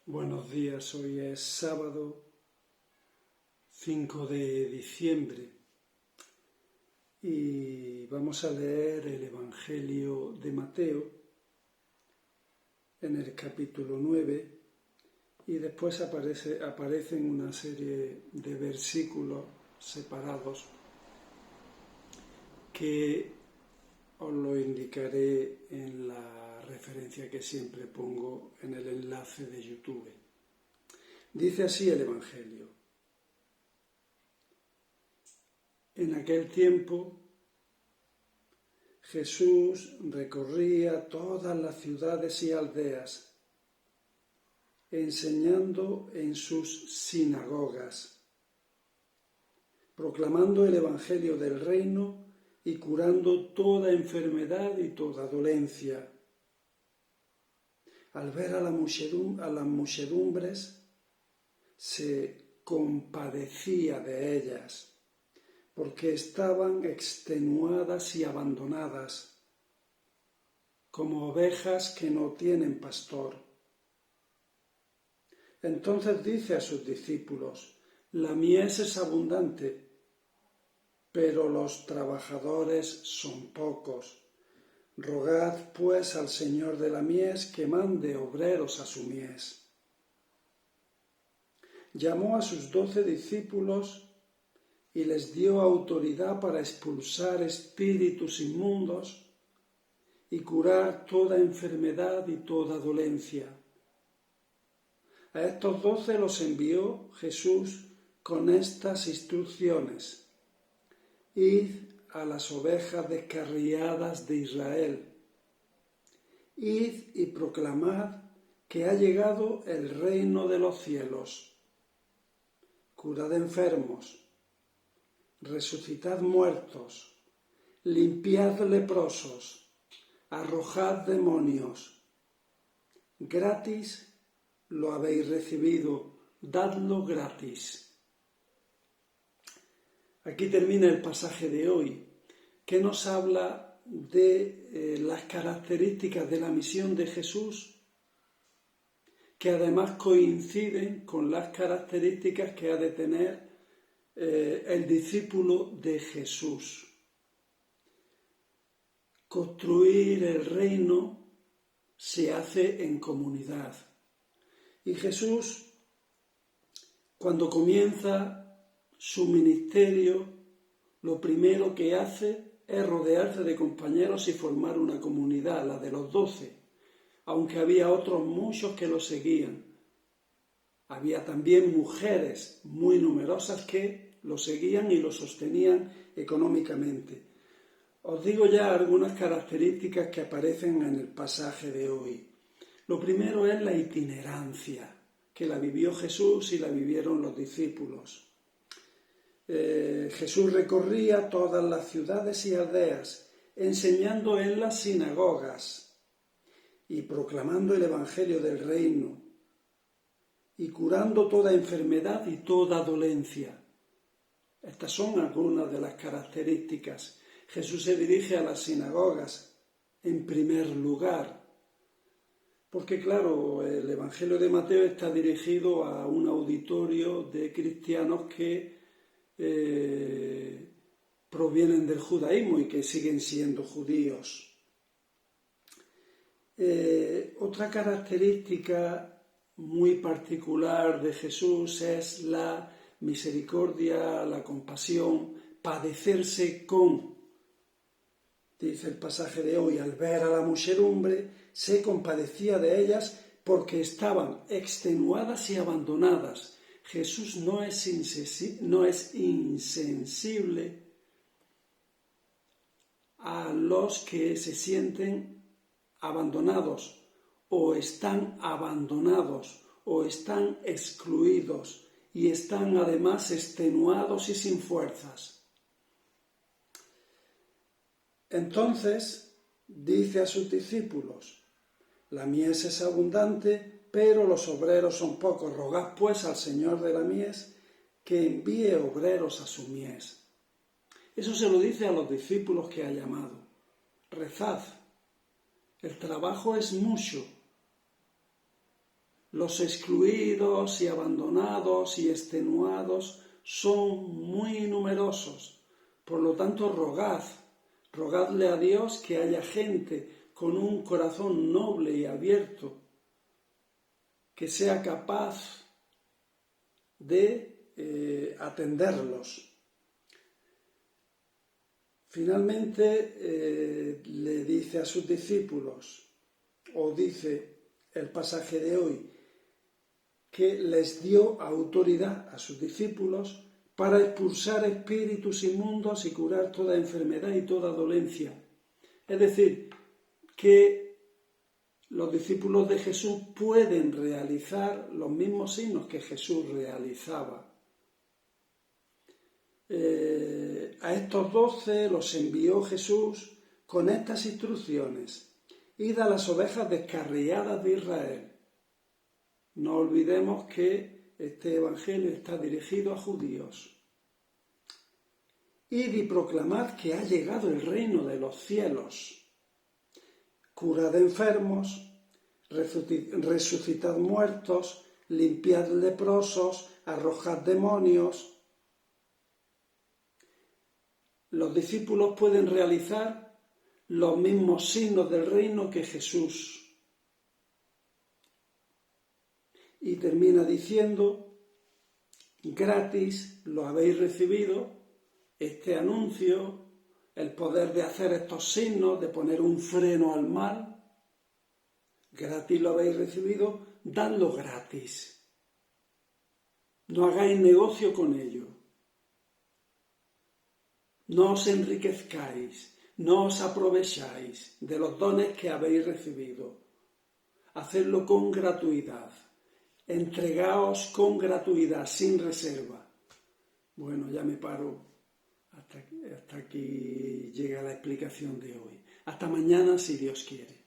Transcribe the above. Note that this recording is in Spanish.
Buenos días, hoy es sábado 5 de diciembre y vamos a leer el Evangelio de Mateo en el capítulo 9 y después aparecen una serie de versículos separados que os lo indicaré en la referencia que siempre pongo en el enlace de YouTube. Dice así el Evangelio. En aquel tiempo Jesús recorría todas las ciudades y aldeas, enseñando en sus sinagogas, proclamando el Evangelio del reino y curando toda enfermedad y toda dolencia. Al ver a las muchedumbres, se compadecía de ellas, porque estaban extenuadas y abandonadas, como ovejas que no tienen pastor. Entonces dice a sus discípulos: la mies es abundante, pero los trabajadores son pocos. Rogad pues al Señor de la mies que mande obreros a su mies. Llamó a sus 12 discípulos y les dio autoridad para expulsar espíritus inmundos y curar toda enfermedad y toda dolencia. A estos 12 los envió Jesús con estas instrucciones: id a las ovejas descarriadas de Israel. Id y proclamad que ha llegado el reino de los cielos. Curad enfermos, resucitad muertos, limpiad leprosos, arrojad demonios. Gratis lo habéis recibido, dadlo gratis. Aquí termina el pasaje de hoy, que nos habla de las características de la misión de Jesús, que además coinciden con las características que ha de tener el discípulo de Jesús. Construir el reino se hace en comunidad. Y Jesús, cuando comienza su ministerio, lo primero que hace es rodearse de compañeros y formar una comunidad, la de los 12, aunque había otros muchos que lo seguían. Había también mujeres muy numerosas que lo seguían y lo sostenían económicamente. Os digo ya algunas características que aparecen en el pasaje de hoy. Lo primero es la itinerancia, que la vivió Jesús y la vivieron los discípulos. Jesús recorría todas las ciudades y aldeas, enseñando en las sinagogas y proclamando el Evangelio del reino y curando toda enfermedad y toda dolencia. Estas son algunas de las características. Jesús se dirige a las sinagogas en primer lugar, porque claro, el Evangelio de Mateo está dirigido a un auditorio de cristianos que provienen del judaísmo y que siguen siendo judíos. Otra característica muy particular de Jesús es la misericordia, la compasión, padecerse con. Dice el pasaje de hoy: al ver a la muchedumbre, se compadecía de ellas porque estaban extenuadas y abandonadas. Jesús no es insensible a los que se sienten abandonados o están excluidos y están además extenuados y sin fuerzas. Entonces dice a sus discípulos: la mies es abundante, pero los obreros son pocos. Rogad pues al Señor de la mies que envíe obreros a su mies. Eso se lo dice a los discípulos que ha llamado. Rezad, el trabajo es mucho, Los excluidos y abandonados y extenuados son muy numerosos. Por lo tanto, rogadle a Dios que haya gente con un corazón noble y abierto, que sea capaz de atenderlos. Finalmente le dice a sus discípulos, o dice el pasaje de hoy, que les dio autoridad a sus discípulos para expulsar espíritus inmundos y curar toda enfermedad y toda dolencia. Es decir, que los discípulos de Jesús pueden realizar los mismos signos que Jesús realizaba. A estos 12 los envió Jesús con estas instrucciones: id a las ovejas descarriadas de Israel. No olvidemos que este evangelio está dirigido a judíos. Id y proclamad que ha llegado el reino de los cielos. Curad enfermos, resucitad muertos, limpiad leprosos, arrojad demonios. Los discípulos pueden realizar los mismos signos del reino que Jesús. Y termina diciendo, gratis lo habéis recibido, este anuncio, el poder de hacer estos signos, de poner un freno al mal. Gratis lo habéis recibido, dadlo gratis. No hagáis negocio con ello. No os enriquezcáis, no os aprovecháis de los dones que habéis recibido. Hacedlo con gratuidad. Entregaos con gratuidad, sin reserva. Bueno, ya me paro. Hasta aquí llega la explicación de hoy. Hasta mañana, si Dios quiere.